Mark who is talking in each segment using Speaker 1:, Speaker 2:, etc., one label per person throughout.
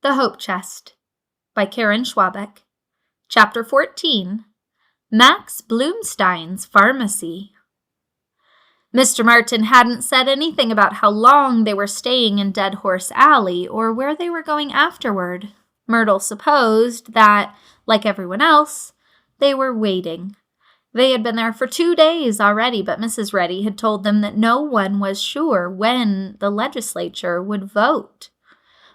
Speaker 1: The Hope Chest by Karen Schwabach. Chapter 14. Max Bloomstein's Pharmacy. Mr. Martin hadn't said anything about how long they were staying in Dead Horse Alley or where they were going afterward. Myrtle supposed that, like everyone else, they were waiting. They had been there for 2 days already, but Mrs. Reddy had told them that no one was sure when the legislature would vote.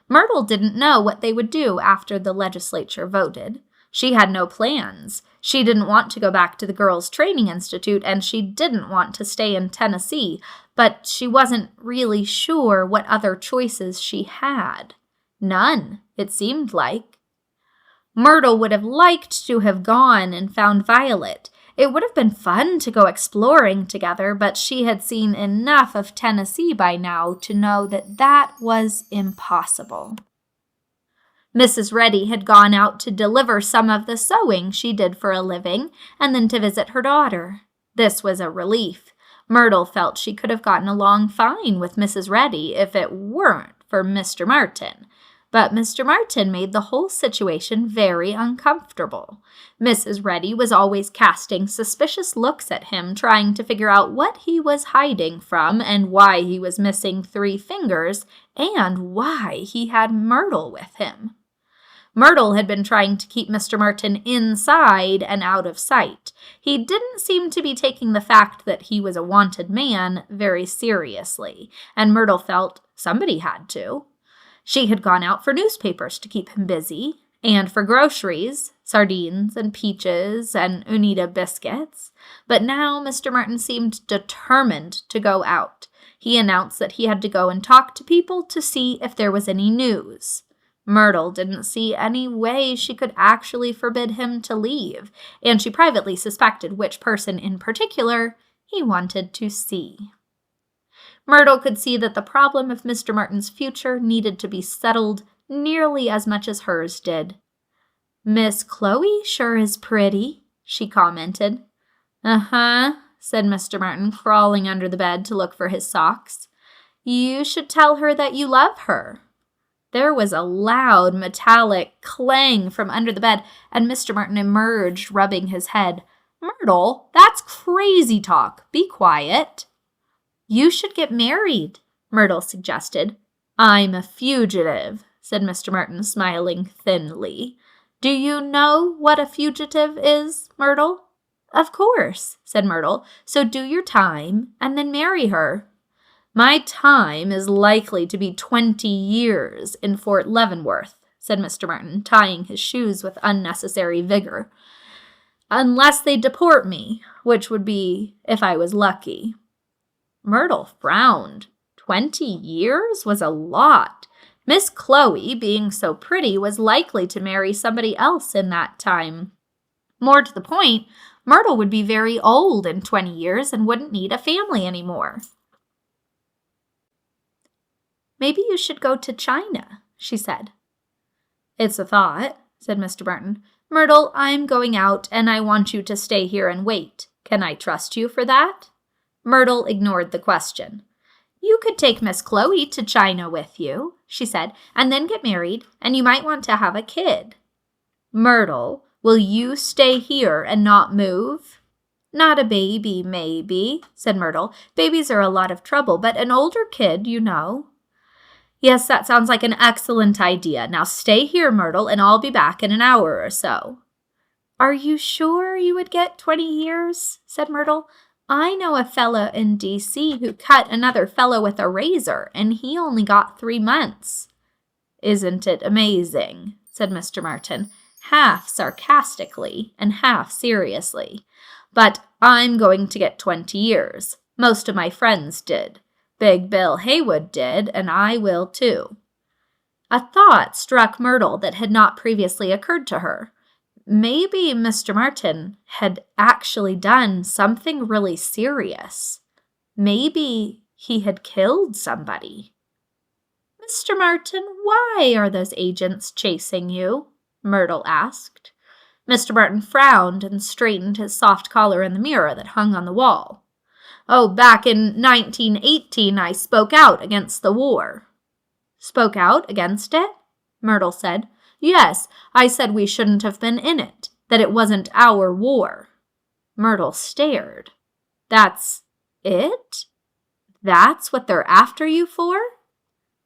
Speaker 1: Myrtle didn't know what they would do after the legislature voted. She had no plans. She didn't want to go back to the Girls' Training Institute, and she didn't want to stay in Tennessee, but she wasn't really sure what other choices she had. None, it seemed like. Myrtle would have liked to have gone and found Violet. It would have been fun to go exploring together, but she had seen enough of Tennessee by now to know that that was impossible. Mrs. Reddy had gone out to deliver some of the sewing she did for a living, and then to visit her daughter. This was a relief. Myrtle felt she could have gotten along fine with Mrs. Reddy if it weren't for Mr. Martin. But Mr. Martin made the whole situation very uncomfortable. Mrs. Reddy was always casting suspicious looks at him, trying to figure out what he was hiding from and why he was missing 3 fingers and why he had Myrtle with him. Myrtle had been trying to keep Mr. Martin inside and out of sight. He didn't seem to be taking the fact that he was a wanted man very seriously, and Myrtle felt somebody had to. She had gone out for newspapers to keep him busy, and for groceries, sardines and peaches and Unita biscuits. But now Mr. Martin seemed determined to go out. He announced that he had to go and talk to people to see if there was any news. Myrtle didn't see any way she could actually forbid him to leave, and she privately suspected which person in particular he wanted to see. Myrtle could see that the problem of Mr. Martin's future needed to be settled nearly as much as hers did. "Miss Chloe sure is pretty," she commented. "Uh-huh," said Mr. Martin, crawling under the bed to look for his socks. "You should tell her that you love her." There was a loud, metallic clang from under the bed, and Mr. Martin emerged, rubbing his head. "Myrtle, that's crazy talk. Be quiet." "You should get married," Myrtle suggested. "I'm a fugitive," said Mr. Martin, smiling thinly. "Do you know what a fugitive is, Myrtle?" "Of course," said Myrtle. "So do your time and then marry her." "My time is likely to be 20 years in Fort Leavenworth," said Mr. Martin, tying his shoes with unnecessary vigor. "Unless they deport me, which would be if I was lucky." Myrtle frowned. 20 years was a lot. Miss Chloe, being so pretty, was likely to marry somebody else in that time. More to the point, Myrtle would be very old in 20 years and wouldn't need a family anymore. "Maybe you should go to China," she said. "It's a thought," said Mr. Martin. "Myrtle, I'm going out, and I want you to stay here and wait. Can I trust you for that?" Myrtle ignored the question. "You could take Miss Chloe to China with you," she said, "and then get married, and you might want to have a kid." "Myrtle, will you stay here and not move?" "Not a baby, maybe," said Myrtle. "Babies are a lot of trouble, but an older kid, you know." "Yes, that sounds like an excellent idea. Now stay here, Myrtle, and I'll be back in an hour or so." "Are you sure you would get 20 years?" said Myrtle. "I know a fellow in D.C. who cut another fellow with a razor, and he only got 3 months. "Isn't it amazing?" said Mr. Martin, half sarcastically and half seriously. "But I'm going to get 20 years. Most of my friends did. Big Bill Haywood did, and I will too." A thought struck Myrtle that had not previously occurred to her. Maybe Mr. Martin had actually done something really serious. Maybe he had killed somebody. "Mr. Martin, why are those agents chasing you?" Myrtle asked. Mr. Martin frowned and straightened his soft collar in the mirror that hung on the wall. "Oh, back in 1918, I spoke out against the war." "Spoke out against it?" Myrtle said. Yes, I said we shouldn't have been in it, that it wasn't our war. Myrtle stared. That's it? That's what they're after you for?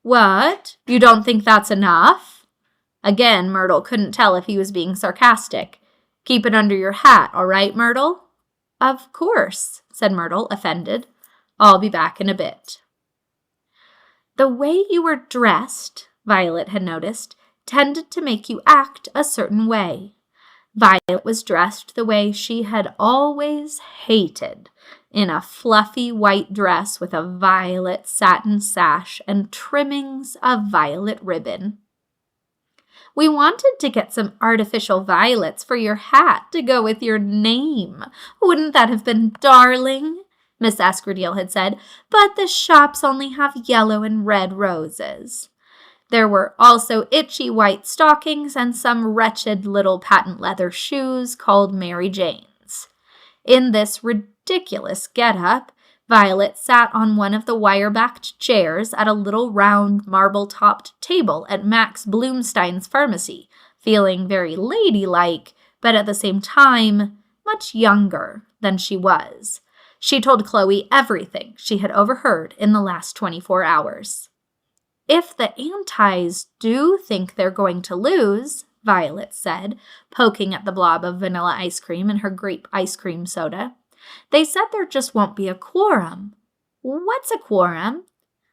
Speaker 1: What? You don't think that's enough? Again, Myrtle couldn't tell if he was being sarcastic. Keep it under your hat, all right, Myrtle? Of course, said Myrtle, offended. I'll be back in a bit. The way you were dressed, Violet had noticed, tended to make you act a certain way. Violet was dressed the way she had always hated, in a fluffy white dress with a violet satin sash and trimmings of violet ribbon. We wanted to get some artificial violets for your hat to go with your name. Wouldn't that have been darling? Miss Escudero had said, but the shops only have yellow and red roses. There were also itchy white stockings and some wretched little patent leather shoes called Mary Jane's. In this ridiculous get-up, Violet sat on one of the wire-backed chairs at a little round marble-topped table at Max Bloomstein's pharmacy, feeling very ladylike, but at the same time much younger than she was. She told Chloe everything she had overheard in the last 24 hours. If the Antis do think they're going to lose, Violet said, poking at the blob of vanilla ice cream in her grape ice cream soda, they said there just won't be a quorum. What's a quorum?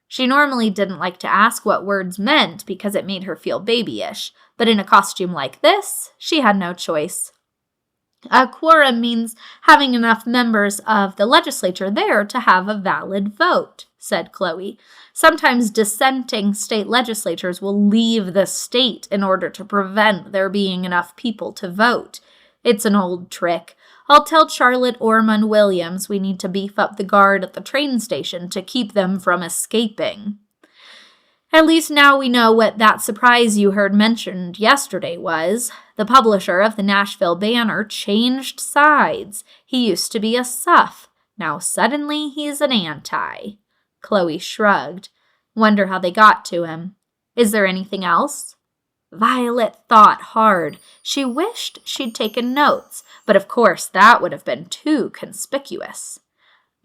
Speaker 1: She normally didn't like to ask what words meant because it made her feel babyish, but in a costume like this, she had no choice. A quorum means having enough members of the legislature there to have a valid vote, said Chloe. Sometimes dissenting state legislatures will leave the state in order to prevent there being enough people to vote. It's an old trick. I'll tell Charlotte Ormond Williams we need to beef up the guard at the train station to keep them from escaping. At least now we know what that surprise you heard mentioned yesterday was. The publisher of the Nashville Banner changed sides. He used to be a Suff. Now suddenly he's an Anti. Chloe shrugged. Wonder how they got to him. Is there anything else? Violet thought hard. She wished she'd taken notes, but of course that would have been too conspicuous.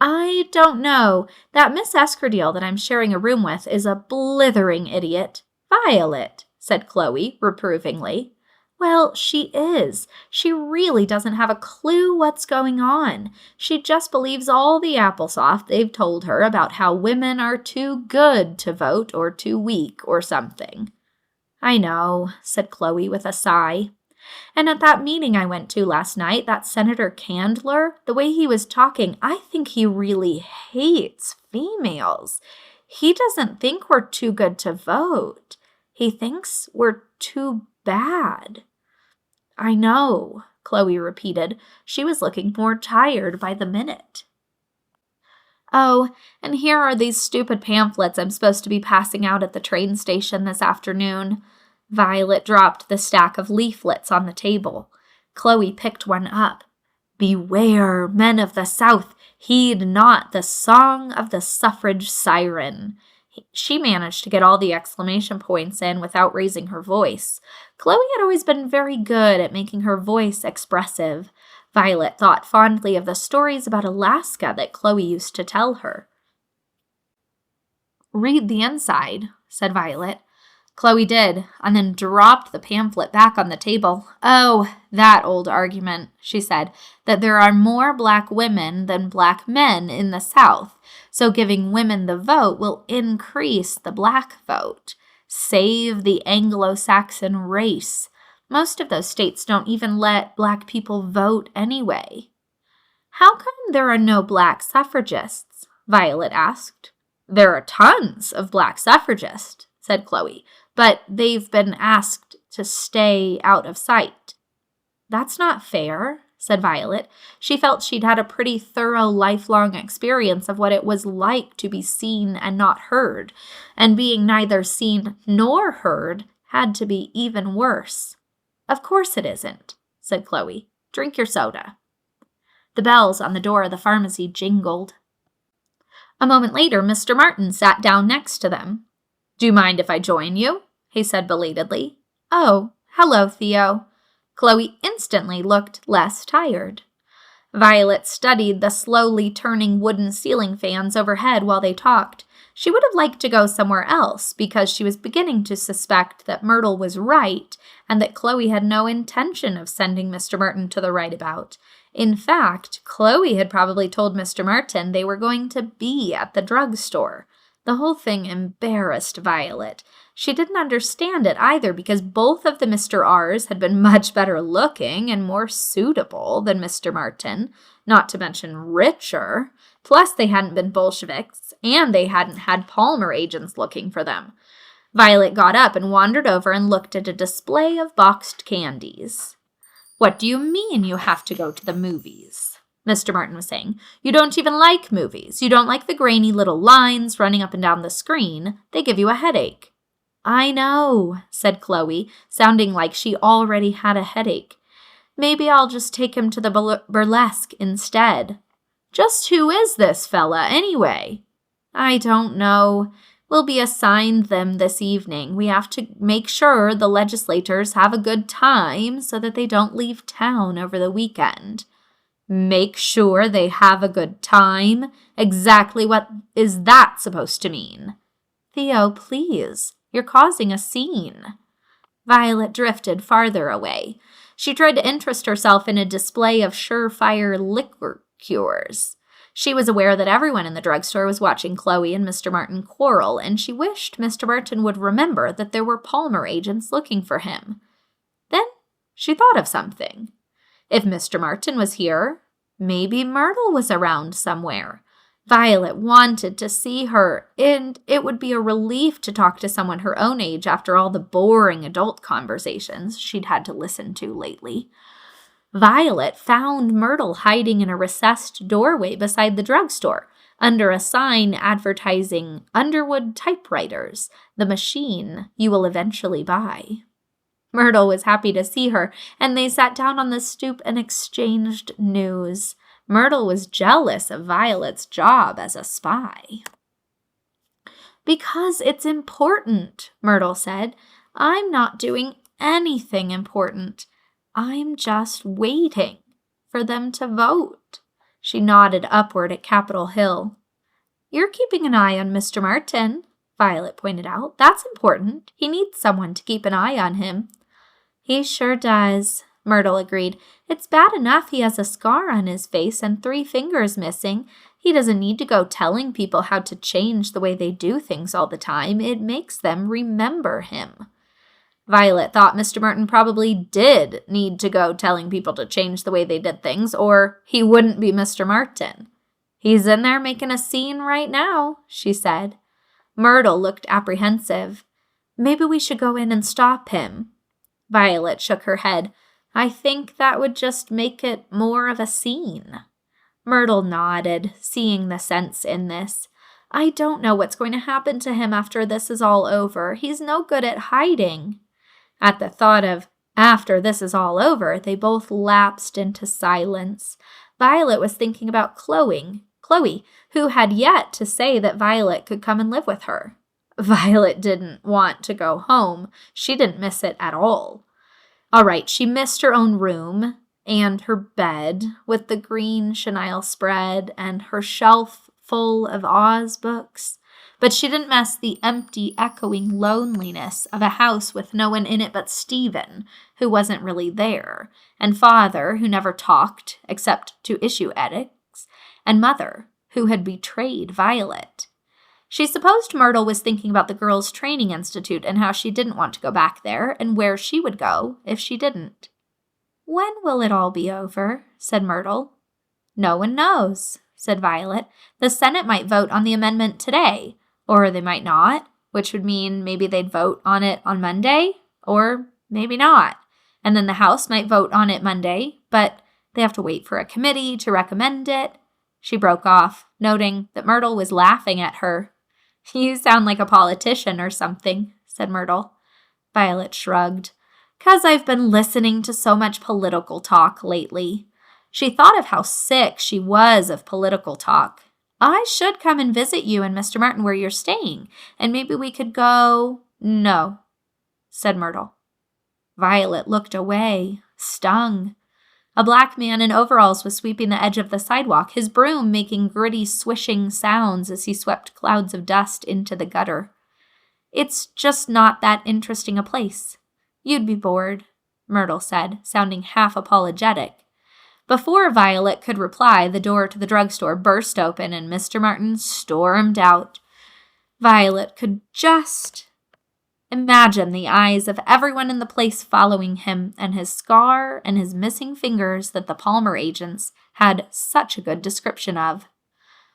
Speaker 1: I don't know. That Miss Escudero that I'm sharing a room with is a blithering idiot. Violet, said Chloe reprovingly. Well, she is. She really doesn't have a clue what's going on. She just believes all the applesauce they've told her about how women are too good to vote or too weak or something. I know, said Chloe with a sigh. And at that meeting I went to last night, that Senator Candler, the way he was talking, I think he really hates females. He doesn't think we're too good to vote. He thinks we're too bad. I know, Chloe repeated. She was looking more tired by the minute. Oh, and here are these stupid pamphlets I'm supposed to be passing out at the train station this afternoon. Violet dropped the stack of leaflets on the table. Chloe picked one up. Beware, men of the South, heed not the song of the suffrage siren. She managed to get all the exclamation points in without raising her voice. Chloe had always been very good at making her voice expressive. Violet thought fondly of the stories about Alaska that Chloe used to tell her. Read the inside, said Violet. Chloe did, and then dropped the pamphlet back on the table. Oh, that old argument, she said, that there are more black women than black men in the South, so giving women the vote will increase the black vote. Save the Anglo-Saxon race. Most of those states don't even let black people vote anyway. How come there are no black suffragists? Violet asked. There are tons of black suffragists, said Chloe, but they've been asked to stay out of sight. That's not fair, said Violet. She felt she'd had a pretty thorough lifelong experience of what it was like to be seen and not heard, and being neither seen nor heard had to be even worse. Of course it isn't, said Chloe. Drink your soda. The bells on the door of the pharmacy jingled. A moment later, Mr. Martin sat down next to them. Do you mind if I join you? he said belatedly. Oh, hello, Theo. Chloe instantly looked less tired. Violet studied the slowly turning wooden ceiling fans overhead while they talked. She would have liked to go somewhere else because she was beginning to suspect that Myrtle was right and that Chloe had no intention of sending Mr. Merton to the right about. In fact, Chloe had probably told Mr. Merton they were going to be at the drugstore. The whole thing embarrassed Violet. She didn't understand it either because both of the Mr. R's had been much better looking and more suitable than Mr. Merton, not to mention richer. Plus, they hadn't been Bolsheviks, and they hadn't had Palmer agents looking for them. Violet got up and wandered over and looked at a display of boxed candies. What do you mean you have to go to the movies? Mr. Merton was saying. You don't even like movies. You don't like the grainy little lines running up and down the screen. They give you a headache. I know, said Chloe, sounding like she already had a headache. Maybe I'll just take him to the burlesque instead. Just who is this fella, anyway? I don't know. We'll be assigned them this evening. We have to make sure the legislators have a good time so that they don't leave town over the weekend. Make sure they have a good time? Exactly what is that supposed to mean? Theo, please. You're causing a scene. Violet drifted farther away. She tried to interest herself in a display of surefire liquor cures. She was aware that everyone in the drugstore was watching Chloe and Mr. Merton quarrel, and she wished Mr. Merton would remember that there were Palmer agents looking for him. Then she thought of something. If Mr. Merton was here, maybe Myrtle was around somewhere. Violet wanted to see her, and it would be a relief to talk to someone her own age after all the boring adult conversations she'd had to listen to lately. Violet found Myrtle hiding in a recessed doorway beside the drugstore, under a sign advertising Underwood typewriters, the machine you will eventually buy. Myrtle was happy to see her, and they sat down on the stoop and exchanged news. Myrtle was jealous of Violet's job as a spy. Because it's important, Myrtle said. I'm not doing anything important. I'm just waiting for them to vote. She nodded upward at Capitol Hill. You're keeping an eye on Mr. Merton, Violet pointed out. That's important. He needs someone to keep an eye on him. He sure does, Myrtle agreed. It's bad enough he has a scar on his face and 3 fingers missing. He doesn't need to go telling people how to change the way they do things all the time. It makes them remember him. Violet thought Mr. Merton probably did need to go telling people to change the way they did things, or he wouldn't be Mr. Merton. He's in there making a scene right now, she said. Myrtle looked apprehensive. Maybe we should go in and stop him. Violet shook her head. I think that would just make it more of a scene. Myrtle nodded, seeing the sense in this. I don't know what's going to happen to him after this is all over. He's no good at hiding. At the thought of after this is all over, they both lapsed into silence. Violet was thinking about Chloe, who had yet to say that Violet could come and live with her. Violet didn't want to go home. She didn't miss it at all. All right, she missed her own room and her bed with the green chenille spread and her shelf full of Oz books. But she didn't miss the empty, echoing loneliness of a house with no one in it but Stephen, who wasn't really there, and Father, who never talked except to issue edicts, and Mother, who had betrayed Violet. She supposed Myrtle was thinking about the Girls' Training Institute and how she didn't want to go back there and where she would go if she didn't. When will it all be over? Said Myrtle. No one knows, said Violet. The Senate might vote on the amendment today, or they might not, which would mean maybe they'd vote on it on Monday, or maybe not. And then the House might vote on it Monday, but they have to wait for a committee to recommend it. She broke off, noting that Myrtle was laughing at her. You sound like a politician or something, said Myrtle. Violet shrugged. 'Cause I've been listening to so much political talk lately. She thought of how sick she was of political talk. I should come and visit you and Mr. Merton where you're staying, and maybe we could go. No, said Myrtle. Violet looked away, stung. A black man in overalls was sweeping the edge of the sidewalk, his broom making gritty swishing sounds as he swept clouds of dust into the gutter. It's just not that interesting a place. You'd be bored, Myrtle said, sounding half apologetic. Before Violet could reply, the door to the drugstore burst open and Mr. Martin stormed out. Violet could just imagine the eyes of everyone in the place following him and his scar and his missing fingers that the Palmer agents had such a good description of.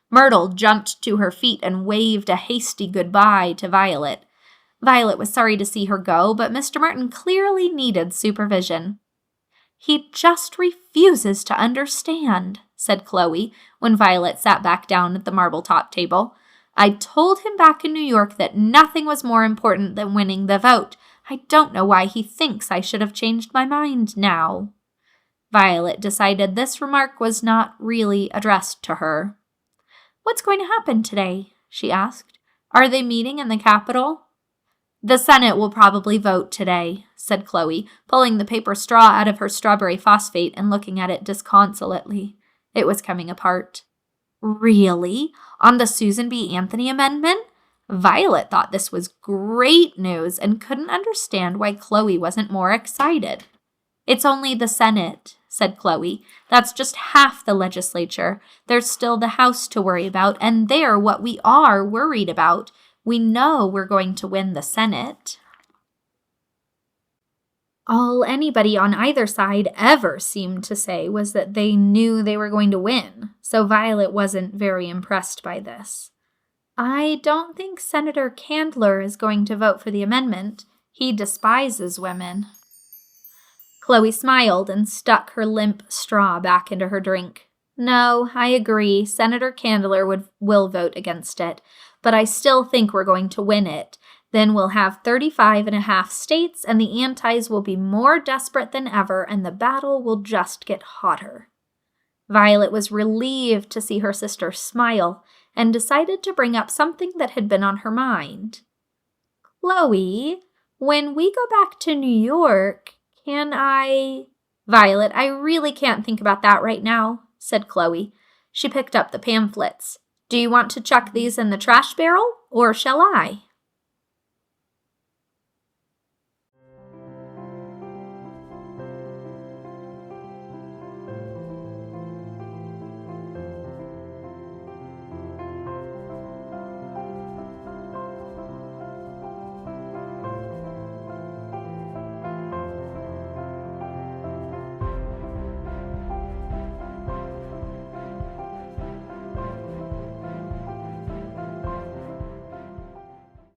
Speaker 1: Myrtle jumped to her feet and waved a hasty goodbye to Violet. Violet was sorry to see her go, but Mr. Martin clearly needed supervision. He just refuses to understand, said Chloe when Violet sat back down at the marble-top table. I told him back in New York that nothing was more important than winning the vote. I don't know why he thinks I should have changed my mind now. Violet decided this remark was not really addressed to her. What's going to happen today? She asked. Are they meeting in the Capitol? The Senate will probably vote today, said Chloe, pulling the paper straw out of her strawberry phosphate and looking at it disconsolately. It was coming apart. Really? On the Susan B. Anthony amendment? Violet thought this was great news and couldn't understand why Chloe wasn't more excited. It's only the Senate, said Chloe. That's just half the legislature. There's still the House to worry about, and they're what we are worried about. We know we're going to win the Senate. All anybody on either side ever seemed to say was that they knew they were going to win, so Violet wasn't very impressed by this. I don't think Senator Candler is going to vote for the amendment. He despises women. Chloe smiled and stuck her limp straw back into her drink. No, I agree. Senator Candler will vote against it, but I still think we're going to win it. Then we'll have 35.5 states, and the antis will be more desperate than ever, and the battle will just get hotter. Violet was relieved to see her sister smile, and decided to bring up something that had been on her mind. Chloe, when we go back to New York, can I... Violet, I really can't think about that right now, said Chloe. She picked up the pamphlets. Do you want to chuck these in the trash barrel, or shall I?